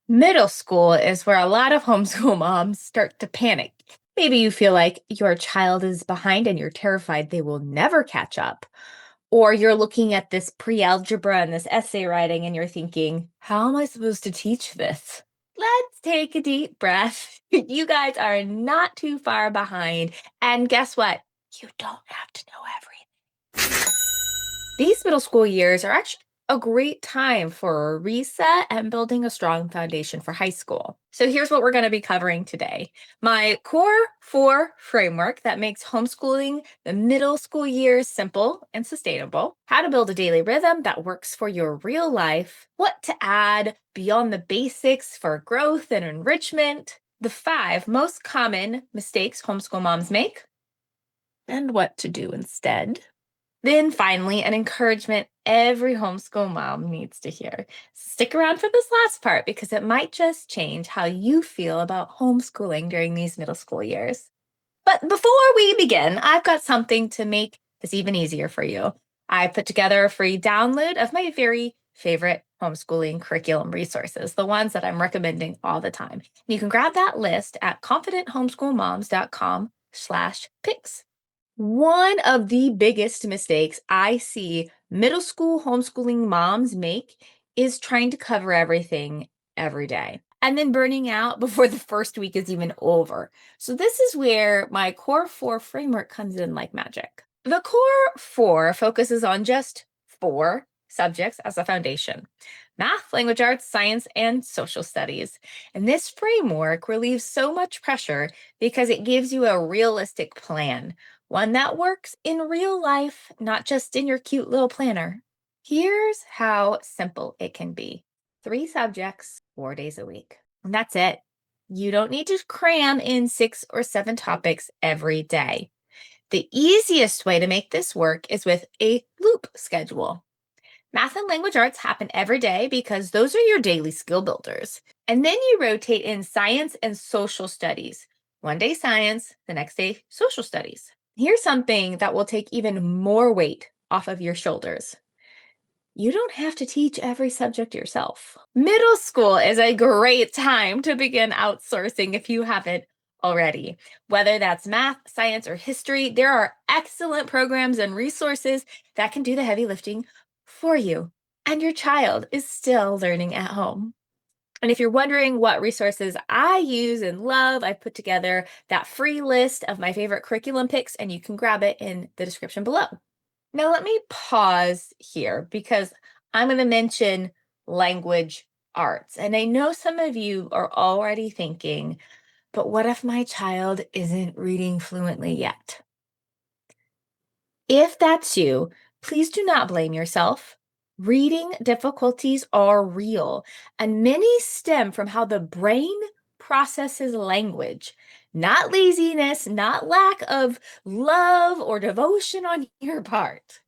Middle school is where a lot of homeschool moms start to panic. Maybe you feel like your child is behind and you're terrified they will never catch up. Or you're looking at this pre algebra and this essay writing and you're thinking, how am I supposed to teach this? Let's take a deep breath. You guys are not too far behind. And guess what? You don't have to know everything. These middle school years are actually a great time for a reset and building a strong foundation for high school. So here's what we're going to be covering today. My core 4 framework that makes homeschooling the middle school years simple and sustainable, how to build a daily rhythm that works for your real life, what to add beyond the basics for growth and enrichment, the 5 most common mistakes homeschool moms make, and what to do instead. Then finally, an encouragement every homeschool mom needs to hear. Stick around for this last part because it might just change how you feel about homeschooling during these middle school years. But before we begin, I've got something to make this even easier for you. I put together a free download of my very favorite homeschooling curriculum resources, the ones that I'm recommending all the time. You can grab that list at confidenthomeschoolmoms.com/picks. One of the biggest mistakes I see middle school homeschooling moms make is trying to cover everything every day and then burning out before the first week is even over. So, this is where my core 4 framework comes in like magic. The core 4 focuses on just 4 subjects as a foundation: math, language arts, science, and social studies. And this framework relieves so much pressure because it gives you a realistic plan, one that works in real life, not just in your cute little planner. Here's how simple it can be: 3 subjects, 4 days a week. And that's it. You don't need to cram in 6 or 7 topics every day. The easiest way to make this work is with a loop schedule. Math and language arts happen every day because those are your daily skill builders. And then you rotate in science and social studies. One day science, the next day social studies. Here's something that will take even more weight off of your shoulders: you don't have to teach every subject yourself. Middle school is a great time to begin outsourcing if you haven't already. Whether that's math, science, or history, there are excellent programs and resources that can do the heavy lifting for you. And your child is still learning at home. And if you're wondering what resources I use and love, I put together that free list of my favorite curriculum picks, and you can grab it in the description below. Now, let me pause here because I'm going to mention language arts. And I know some of you are already thinking, but what if my child isn't reading fluently yet? If that's you, please do not blame yourself. Reading difficulties are real, and many stem from how the brain processes language, not laziness, not lack of love or devotion on your part.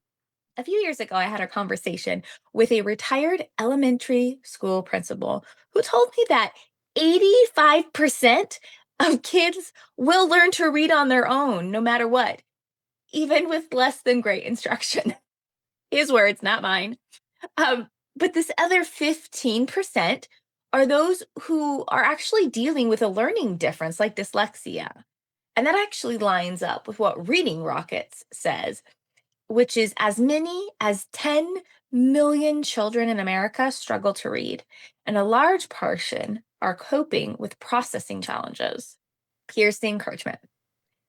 A few years ago, I had a conversation with a retired elementary school principal who told me that 85% of kids will learn to read on their own no matter what, even with less than great instruction. His words, not mine. But this other 15% are those who are actually dealing with a learning difference like dyslexia. And that actually lines up with what Reading Rockets says, which is as many as 10 million children in America struggle to read, and a large portion are coping with processing challenges. Here's the encouragement: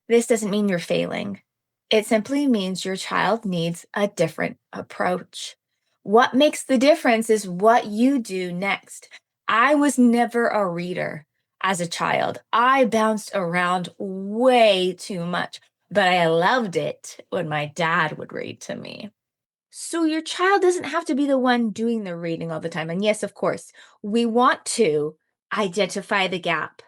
this doesn't mean you're failing. It simply means your child needs a different approach. What makes the difference is what you do next. I was never a reader as a child. I bounced around way too much, but I loved it when my dad would read to me. So your child doesn't have to be the one doing the reading all the time. And yes, of course, we want to identify the gap.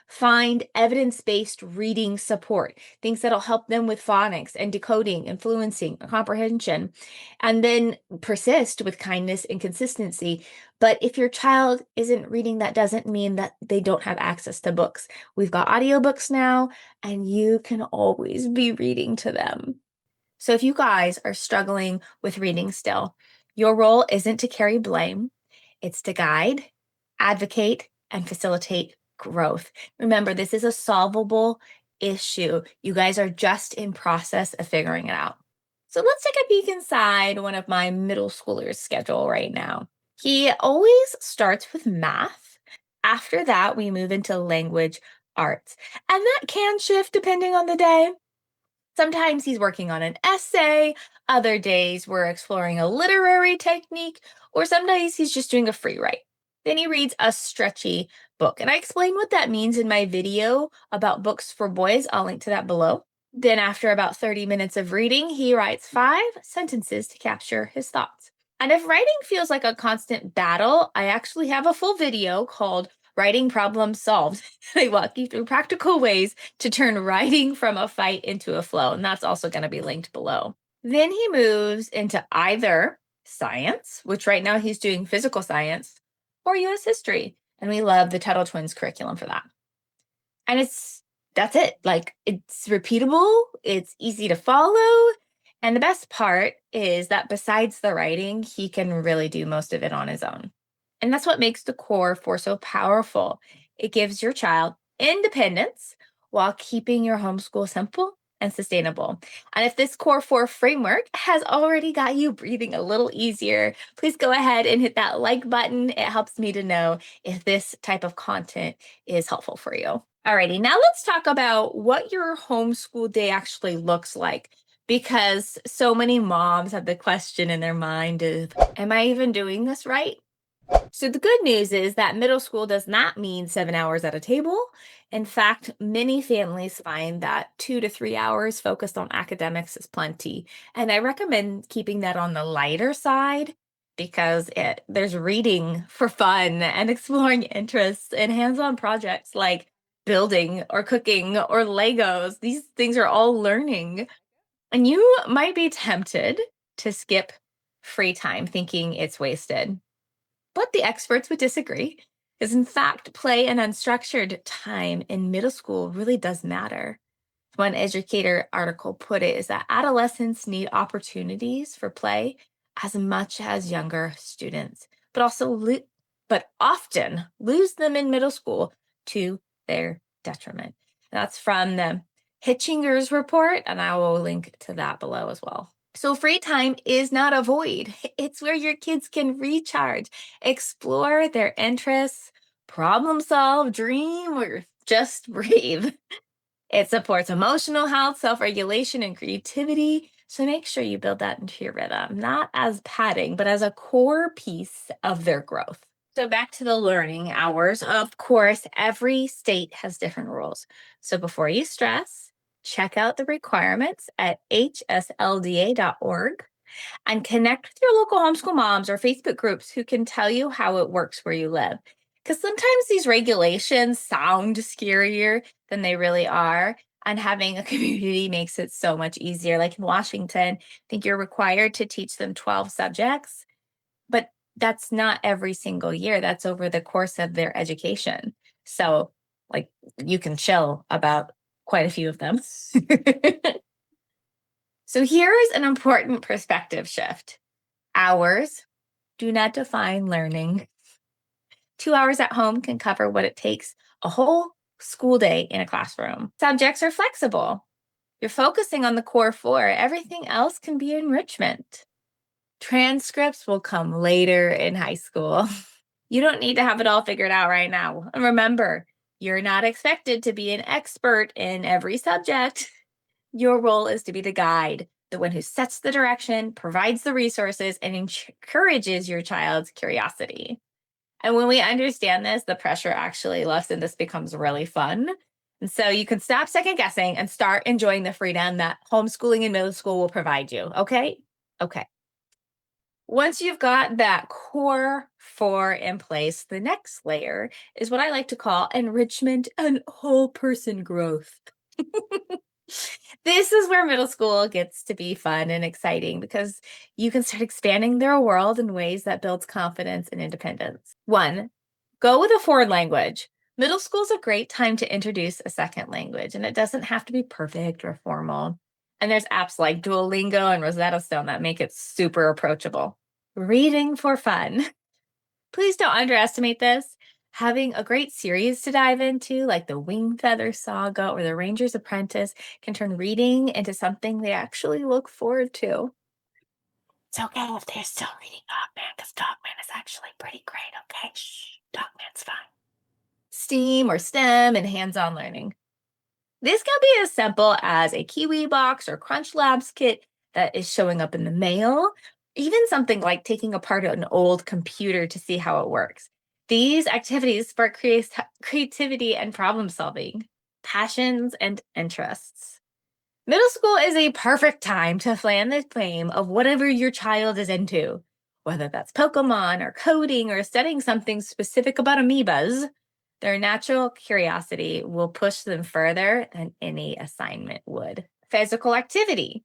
Find evidence-based reading support, things that'll help them with phonics and decoding and fluency and comprehension, and then persist with kindness and consistency. But if your child isn't reading, that doesn't mean that they don't have access to books. We've got audiobooks now, and you can always be reading to them. So if you guys are struggling with reading still, your role isn't to carry blame, it's to guide advocate, and facilitate growth. Remember, this is a solvable issue. You guys are just in process of figuring it out. So let's take a peek inside one of my middle schoolers' schedule right now. He always starts with math. After that, we move into language arts. And that can shift depending on the day. Sometimes he's working on an essay, other days we're exploring a literary technique, or some days he's just doing a free write. Then he reads a stretchy book, and I explain what that means in my video about books for boys. I'll link to that below. Then after about 30 minutes of reading, he writes 5 sentences to capture his thoughts. And if writing feels like a constant battle, I actually have a full video called Writing Problem Solved. I walk you through practical ways to turn writing from a fight into a flow, and that's also going to be linked below. Then he moves into either science, which right now he's doing physical science, or US history, and we love the Tuttle Twins curriculum for that. And that's it. Like, it's repeatable, it's easy to follow, and the best part is that besides the writing, he can really do most of it on his own. And that's what makes the Core 4 so powerful. It gives your child independence while keeping your homeschool simple and sustainable. And if this Core 4 framework has already got you breathing a little easier, please go ahead and hit that like button. It helps me to know if this type of content is helpful for you. Alrighty, now let's talk about what your homeschool day actually looks like, because so many moms have the question in their mind of, am I even doing this right? So the good news is that middle school does not mean 7 hours at a table. In fact, many families find that 2 to 3 hours focused on academics is plenty. And I recommend keeping that on the lighter side because there's reading for fun and exploring interests and hands-on projects like building or cooking or Legos. These things are all learning. And you might be tempted to skip free time thinking it's wasted. But the experts would disagree, because in fact, play and unstructured time in middle school really does matter. One educator article put it is that adolescents need opportunities for play as much as younger students, but but often lose them in middle school to their detriment. That's from the Hitchinger's report, and I will link to that below as well. So free time is not a void. It's where your kids can recharge, explore their interests, problem solve, dream, or just breathe. It supports emotional health, self-regulation, and creativity. So make sure you build that into your rhythm, not as padding, but as a core piece of their growth. So back to the learning hours. Of course, every state has different rules. So before you stress, check out the requirements at hslda.org and connect with your local homeschool moms or Facebook groups who can tell you how it works where you live. Because sometimes these regulations sound scarier than they really are. And having a community makes it so much easier. Like in Washington, I think you're required to teach them 12 subjects, but that's not every single year. That's over the course of their education. So, like, you can chill about quite a few of them. So here's an important perspective shift. Hours do not define learning. 2 hours at home can cover what it takes a whole school day in a classroom. Subjects are flexible. You're focusing on the core 4. Everything else can be enrichment. Transcripts will come later in high school. You don't need to have it all figured out right now. And remember, you're not expected to be an expert in every subject. Your role is to be the guide, the one who sets the direction, provides the resources, and encourages your child's curiosity. And when we understand this, the pressure actually lifts and this becomes really fun. And so you can stop second guessing and start enjoying the freedom that homeschooling in middle school will provide you. Okay? Okay. Once you've got that core 4 in place, the next layer is what I like to call enrichment and whole person growth. This is where middle school gets to be fun and exciting because you can start expanding their world in ways that builds confidence and independence. 1, go with a foreign language. Middle school is a great time to introduce a second language, and it doesn't have to be perfect or formal. And there's apps like Duolingo and Rosetta Stone that make it super approachable. Reading for fun. Please don't underestimate this. Having a great series to dive into, like the Wing Feather Saga or the Ranger's Apprentice, can turn reading into something they actually look forward to. It's okay if they're still reading Dogman, because Dogman is actually pretty great, okay? Shh, Dogman's fine. STEAM or STEM and hands on learning. This can be as simple as a Kiwi box or Crunch Labs kit that is showing up in the mail, even something like taking apart an old computer to see how it works. These activities spark creativity and problem solving, passions and interests. Middle school is a perfect time to fan the flame of whatever your child is into, whether that's Pokemon or coding or studying something specific about amoebas. Their natural curiosity will push them further than any assignment would. Physical activity,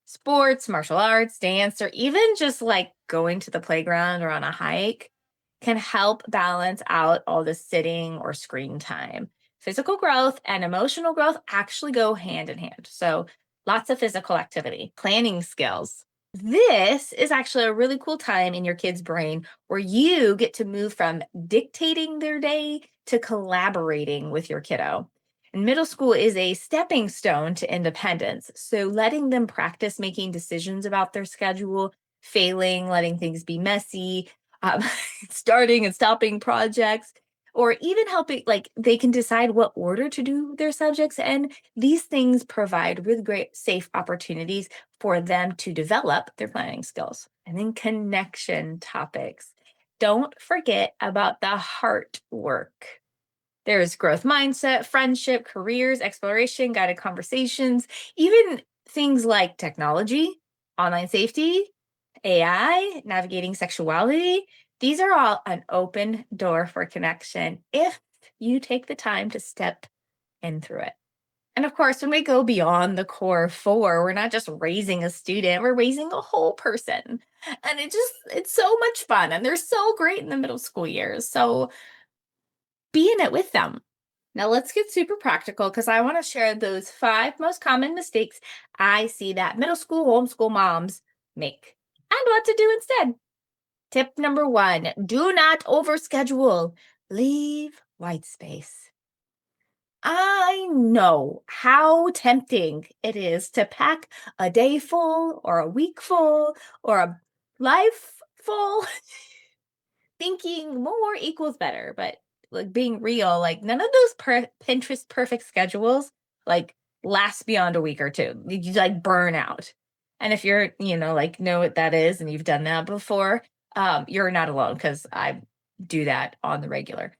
sports, martial arts, dance, or even just like going to the playground or on a hike can help balance out all the sitting or screen time. Physical growth and emotional growth actually go hand in hand. So, lots of physical activity, planning skills. This is actually a really cool time in your kid's brain where you get to move from dictating their day to collaborating with your kiddo. And middle school is a stepping stone to independence. So letting them practice making decisions about their schedule, failing, letting things be messy, um, starting and stopping projects, or even helping, like they can decide what order to do their subjects. And these things provide really great, safe opportunities for them to develop their planning skills. And then connection topics. Don't forget about the heart work. There's growth mindset, friendship, careers, exploration, guided conversations, even things like technology, online safety, AI, navigating sexuality. These are all an open door for connection if you take the time to step in through it. And of course, when we go beyond the core four, we're not just raising a student, we're raising a whole person. And it's so much fun. And they're so great in the middle school years. So be in it with them. Now let's get super practical because I want to share those 5 most common mistakes I see that middle school homeschool moms make and what to do instead. Tip number 1, do not overschedule. Leave white space. I know how tempting it is to pack a day full or a week full or a life full thinking more equals better, but like being real, like none of those Pinterest perfect schedules like last beyond a week or two. You like burn out. And if you're, like know what that is and you've done that before, you're not alone because I do that on the regular.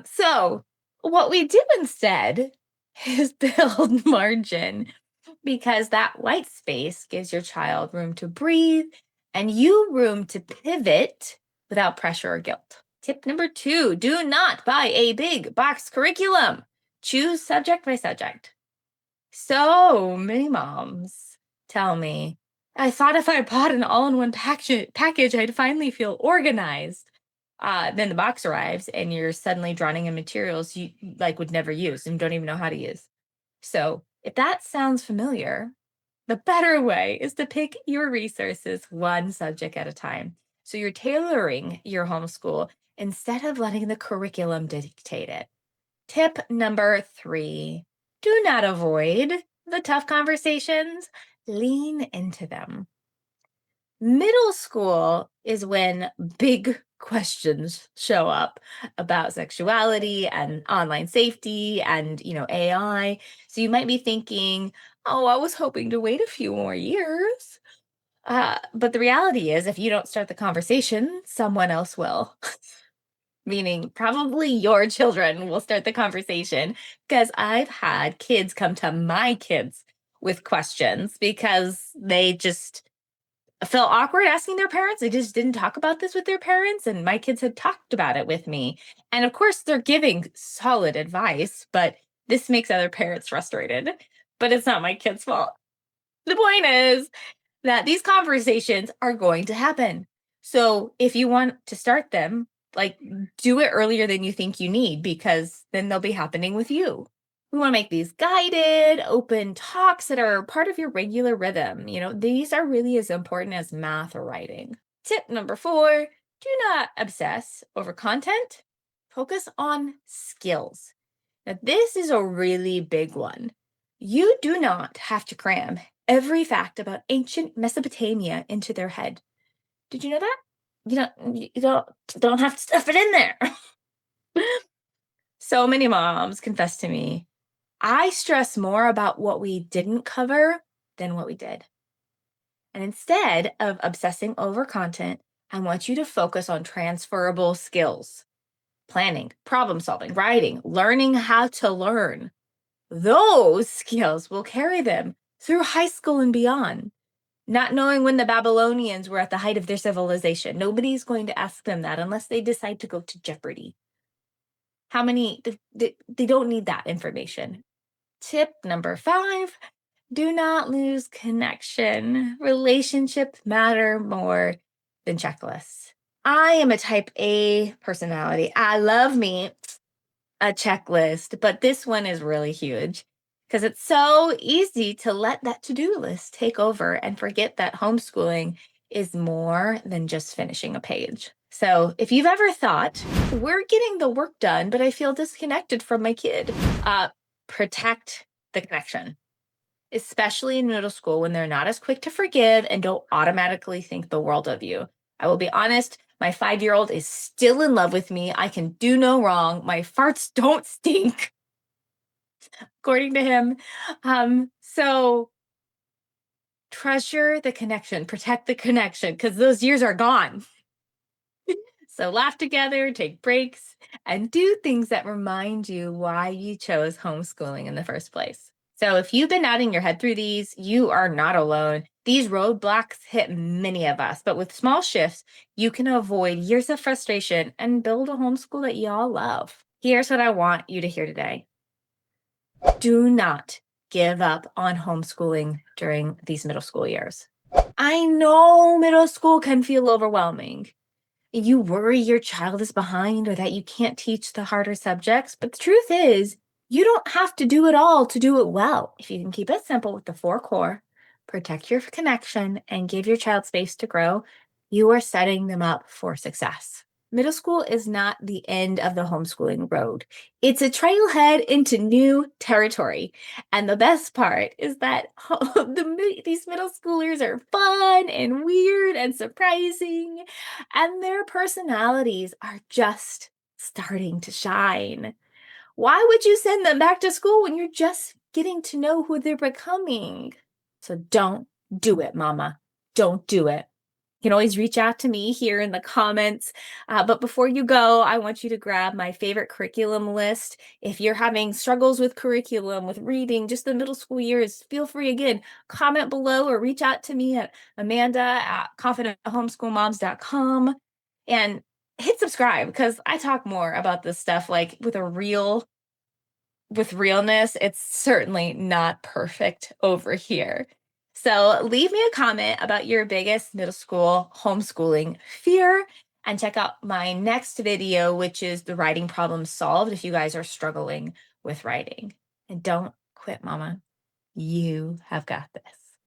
So what we do instead is build margin because that white space gives your child room to breathe and you room to pivot without pressure or guilt. Tip number 2, do not buy a big box curriculum. Choose subject by subject. So many moms tell me, I thought if I bought an all-in-one package, I'd finally feel organized. Then the box arrives and you're suddenly drowning in materials you like would never use and don't even know how to use. So if that sounds familiar, the better way is to pick your resources one subject at a time. So you're tailoring your homeschool instead of letting the curriculum dictate it. Tip number 3, do not avoid the tough conversations, lean into them. Middle school is when big questions show up about sexuality and online safety and, AI. So you might be thinking, oh, I was hoping to wait a few more years. But the reality is, if you don't start the conversation, someone else will. Meaning, probably your children will start the conversation because I've had kids come to my kids with questions because they just felt awkward asking their parents. They just didn't talk about this with their parents, and my kids had talked about it with me. And of course, they're giving solid advice, but this makes other parents frustrated. But it's not my kid's fault. The point is that these conversations are going to happen. So if you want to start them, like do it earlier than you think you need, because then they'll be happening with you. We want to make these guided, open talks that are part of your regular rhythm. These are really as important as math or writing. Tip number 4, do not obsess over content. Focus on skills. Now, this is a really big one. You do not have to cram every fact about ancient Mesopotamia into their head. Did you know that? You don't have to stuff it in there. So many moms confess to me, I stress more about what we didn't cover than what we did. And instead of obsessing over content, I want you to focus on transferable skills: planning, problem solving, writing, learning how to learn. Those skills will carry them through high school and beyond. Not knowing when the Babylonians were at the height of their civilization. Nobody's going to ask them that unless they decide to go to Jeopardy. How many, they don't need that information. Tip number 5, do not lose connection. Relationships matter more than checklists. I am a type A personality. I love me a checklist, but this one is really huge because it's so easy to let that to-do list take over and forget that homeschooling is more than just finishing a page. So if you've ever thought, we're getting the work done, but I feel disconnected from my kid, protect the connection, especially in middle school when they're not as quick to forgive and don't automatically think the world of you. I will be honest, my 5-year-old is still in love with me. I can do no wrong. My farts don't stink, according to him. So treasure the connection, protect the connection, because those years are gone. So laugh together, take breaks, and do things that remind you why you chose homeschooling in the first place. So if you've been nodding your head through these, you are not alone. These roadblocks hit many of us, but with small shifts, you can avoid years of frustration and build a homeschool that y'all love. Here's what I want you to hear today. Do not give up on homeschooling during these middle school years. I know middle school can feel overwhelming. You worry your child is behind or that you can't teach the harder subjects, but the truth is, you don't have to do it all to do it well. If you can keep it simple with the 4 core, protect your connection, and give your child space to grow, you are setting them up for success. Middle school is not the end of the homeschooling road. It's a trailhead into new territory. And the best part is that these middle schoolers are fun and weird and surprising, and their personalities are just starting to shine. Why would you send them back to school when you're just getting to know who they're becoming? So don't do it, mama. Don't do it. You can always reach out to me here in the comments. But before you go, I want you to grab my favorite curriculum list. If you're having struggles with curriculum, with reading, just the middle school years, feel free again, comment below or reach out to me at amanda@confidenthomeschoolmoms.com and hit subscribe because I talk more about this stuff like with realness. It's certainly not perfect over here. So leave me a comment about your biggest middle school homeschooling fear and check out my next video, which is the writing problem solved if you guys are struggling with writing. And don't quit, mama. You have got this.